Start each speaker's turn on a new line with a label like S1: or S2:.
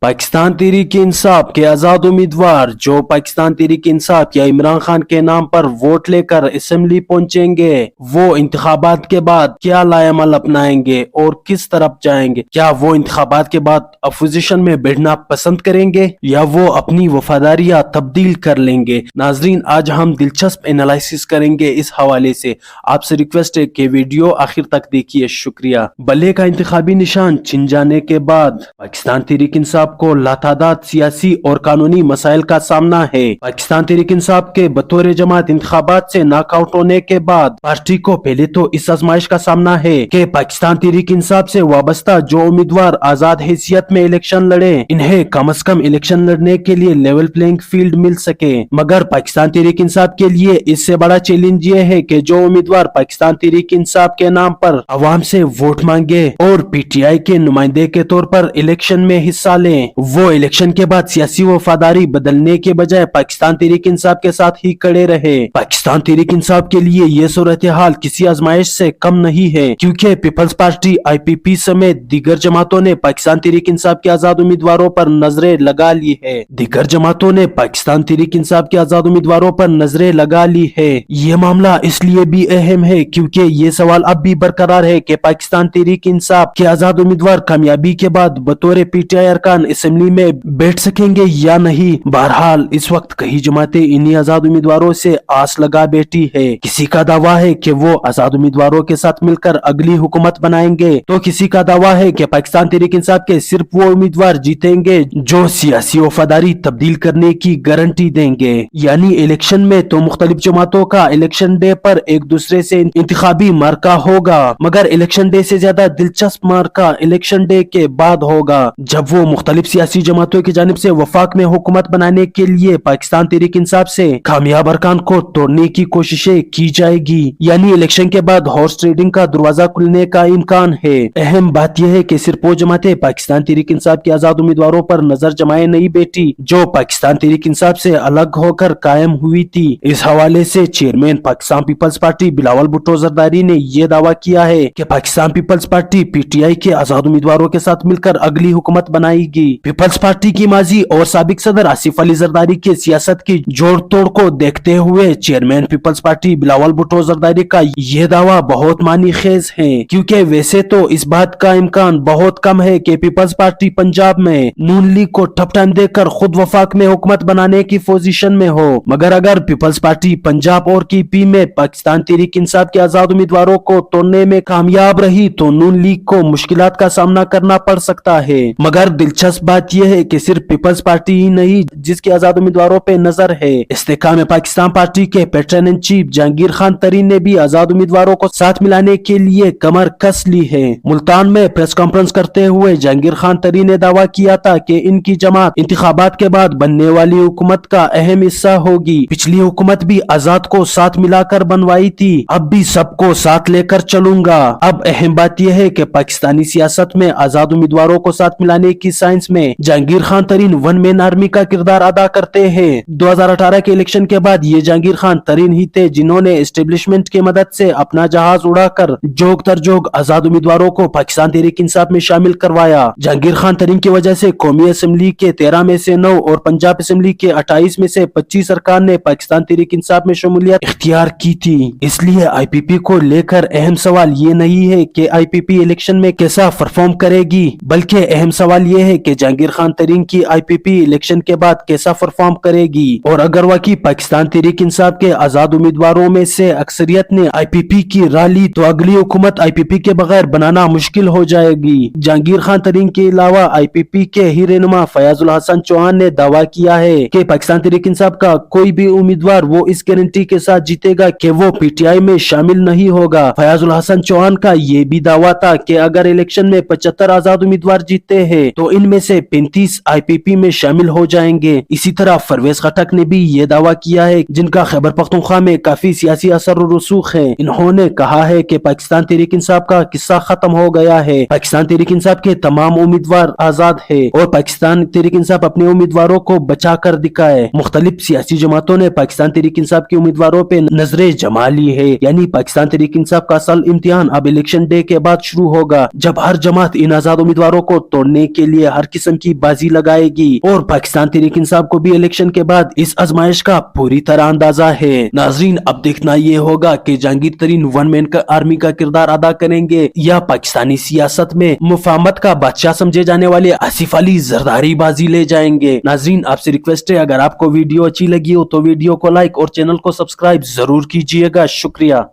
S1: पाकिस्तान तहरीक इंसाफ के आजाद उम्मीदवार जो पाकिस्तान तहरीक इंसाफ या इमरान खान के नाम पर वोट लेकर असेंबली पहुंचेंगे, वो इंतखाबात के बाद क्या लाएमल अपनाएंगे और किस तरफ जाएंगे। क्या वो इंतखाबात के बाद अपोजिशन में बैठना पसंद करेंगे या वो अपनी वफादारियां तब्दील कर लेंगे। नाजरीन, आज हम दिलचस्प एनालिसिस करेंगे इस हवाले से। आपसे रिक्वेस्ट है कि वीडियो आखिर तक देखिए। शुक्रिया। बल्ले का इंतखाबी निशान छिन जाने के बाद पाकिस्तान तहरीक इंसाफ को लातादाद सियासी और कानूनी मसाइल का सामना है। पाकिस्तान तहरीक इंसाफ के बतौर जमात इंतखाबात से नॉकआउट होने के बाद पार्टी को पहले तो इस आजमाइश का सामना है कि पाकिस्तान तहरीक इंसाफ से वाबस्ता जो उम्मीदवार आजाद हैसियत में इलेक्शन लड़े, इन्हें कम अज कम इलेक्शन लड़ने के लिए लेवल प्लेइंग फील्ड मिल सके। मगर पाकिस्तान तहरीक इंसाफ के लिए इससे बड़ा चैलेंज ये है कि जो उम्मीदवार पाकिस्तान तहरीक इंसाफ के नाम पर अवाम से वोट मांगे और पीटीआई के नुमाइंदे के तौर पर इलेक्शन में हिस्सा लें, वो इलेक्शन के बाद सियासी वफादारी बदलने के बजाय पाकिस्तान तहरीक इंसाफ के साथ ही खड़े रहे। पाकिस्तान तहरीक इंसाफ के लिए ये सूरत हाल किसी आजमाइश से कम नहीं है, क्योंकि पीपल्स पार्टी IPP समेत दीगर जमातों ने पाकिस्तान तहरीक इंसाफ के आजाद उम्मीदवारों पर नजरें लगा ली है। दीगर जमातों ने पाकिस्तान तहरीक इंसाफ के आजाद उम्मीदवारों पर नजरें लगा ली है। ये मामला इसलिए भी अहम है क्योंकि ये सवाल अब भी बरकरार है कि पाकिस्तान तहरीक इंसाफ के आजाद उम्मीदवार कामयाबी के बाद बतौर पीटीआई अरकान असेंबली में बैठ सकेंगे या नहीं। बहरहाल इस वक्त कई जमातें इन्हीं आजाद उम्मीदवारों से आस लगा बैठी है। किसी का दावा है कि वो आजाद उम्मीदवारों के साथ मिलकर अगली हुकूमत बनाएंगे, तो किसी का दावा है कि पाकिस्तान तहरीक इंसाफ के सिर्फ वो उम्मीदवार जीतेंगे जो सियासी वफादारी तब्दील करने की गारंटी देंगे। यानी इलेक्शन में तो मुख्तलिफ जमातों का इलेक्शन डे पर एक दूसरे से इंतखाबी मार्का होगा, मगर इलेक्शन डे से ज्यादा दिलचस्प मार्का इलेक्शन डे के बाद होगा, जब वो मुख्तलिफ सियासी जमातों की जानिब से वफाक में हुकूमत बनाने के लिए पाकिस्तान तहरीक इंसाफ से कामयाब अरकान को तोड़ने की कोशिशें की जाएगी। यानी इलेक्शन के बाद हॉर्स ट्रेडिंग का दरवाजा खुलने का इम्कान है। अहम बात यह है कि सिर्फ वो जमातें पाकिस्तान तहरीक इंसाफ के आजाद उम्मीदवारों पर नजर जमाए नहीं बैठी जो पाकिस्तान तहरीक इंसाफ से अलग होकर कायम हुई थी। इस हवाले से चेयरमैन पाकिस्तान पीपल्स पार्टी बिलावल भुट्टो जरदारी ने यह दावा किया है कि पाकिस्तान पीपल्स पार्टी पीटीआई के आजाद उम्मीदवारों के साथ मिलकर अगली हुकूमत बनाएगी। पीपल्स पार्टी की माजी और साबिक सदर आसिफ अली जरदारी की सियासत की जोड़ तोड़ को देखते हुए चेयरमैन पीपल्स पार्टी बिलावल भुट्टो जरदारी का यह दावा बहुत मानी खेज है, क्योंकि वैसे तो इस बात का इम्कान बहुत कम है कि पीपल्स पार्टी पंजाब में नून लीग को ठप टाइम देकर खुद वफाक में हुकूमत बनाने की पोजीशन में हो। मगर अगर पीपल्स पार्टी पंजाब और KP में पाकिस्तान तहरीक इंसाफ के आजाद उम्मीदवारों को तोड़ने में कामयाब रही तो नून लीग को मुश्किलात का सामना करना पड़ सकता है। मगर दिलचस्प बात यह है कि सिर्फ पीपल्स पार्टी ही नहीं जिसके आजाद उम्मीदवारों पे नजर है। इस्तेकाम पाकिस्तान पार्टी के pattern in chief Jahangir Khan Tareen ने भी आजाद उम्मीदवारों को साथ मिलाने के लिए कमर कस ली है। मुल्तान में प्रेस कॉन्फ्रेंस करते हुए जहांगीर खान तरीन ने दावा किया था कि इनकी जमात इंतखाबात के बाद बनने वाली हुकूमत का अहम हिस्सा होगी। पिछली हुकूमत भी आजाद को साथ मिलाकर बनवाई थी, अब भी सबको साथ लेकर चलूंगा। अब अहम बात यह है कि पाकिस्तानी सियासत में आजाद उम्मीदवारों को साथ मिलाने की साइंस में Jahangir Khan Tareen one man army का किरदार अदा करते हैं। 2018 के इलेक्शन के बाद ये जहांगीर खान तरीन ही थे जिन्होंने एस्टेब्लिशमेंट की मदद से अपना जहाज उड़ाकर जोग तर जोग आजाद उम्मीदवारों को पाकिस्तान तहरीक इंसाफ में शामिल करवाया। जहांगीर खान तरीन की वजह से कौमी असेंबली के 13 में से 9 और पंजाब असेंबली के 28 में से 25 अरकान ने पाकिस्तान तहरीक इंसाफ में शमूलियत इख्तियार की थी। इसलिए IPP को लेकर अहम सवाल ये नहीं है कि IPP इलेक्शन में कैसा परफॉर्म करेगी, बल्कि अहम सवाल ये है कि जहांगीर खान तरीन की IPP इलेक्शन के बाद कैसा परफॉर्म करेगी। और अगर वाकई पाकिस्तान तहरीक इंसाफ के आजाद उम्मीदवारों में से अक्सरियत ने IPP की राह ली तो अगली हुकूमत IPP के बगैर बनाना मुश्किल हो जाएगी। जहांगीर खान तरीन के अलावा IPP के ही रहनुमा फयाजुल हसन चौहान ने दावा किया है कि पाकिस्तान तहरीक इंसाफ का कोई भी उम्मीदवार वो इस गारंटी के साथ जीतेगा कि वो PTI में शामिल नहीं होगा। फयाजुल हसन चौहान का ये भी दावा था कि अगर इलेक्शन में 75 आजाद उम्मीदवार जीतते हैं तो इनमें से 35 IPP में शामिल हो जाएंगे। इसी तरह परवेज खटक ने भी ये दावा किया है, जिनका खैबर पख्तूनख्वा में काफी सियासी असर और रसूख है। इन्होंने कहा है कि पाकिस्तान तहरीक इंसाफ का किस्सा खत्म हो गया है, पाकिस्तान तहरीक इंसाफ के तमाम उम्मीदवार आजाद है और पाकिस्तान तहरीक इंसाफ अपने उम्मीदवारों को बचा कर दिखाए। मुख्तलिफ सियासी जमातों ने पाकिस्तान तहरीक इंसाफ के उम्मीदवारों पे नजरें जमा ली है। यानी पाकिस्तान तहरीक इंसाफ का असल इम्तिहान अब इलेक्शन डे के बाद शुरू होगा, जब हर जमात इन आजाद उम्मीदवारों को तोड़ने के लिए हर किस्म की बाजी लगाएगी और पाकिस्तान तहरीक इंसाफ को भी इलेक्शन के बाद इस आजमाइश का पूरी तरह अंदाजा है। नाजरीन, अब देखना ये होगा कि जहांगीर तरीन वन मैन का आर्मी का किरदार अदा करेंगे या पाकिस्तानी सियासत में मुफाहमत का बादशाह समझे जाने वाले आसिफ अली जरदारी बाजी ले जाएंगे। नाजरीन, आपसे रिक्वेस्ट है, अगर आपको वीडियो अच्छी लगी हो तो वीडियो को लाइक और चैनल को सब्सक्राइब जरूर कीजिएगा। शुक्रिया।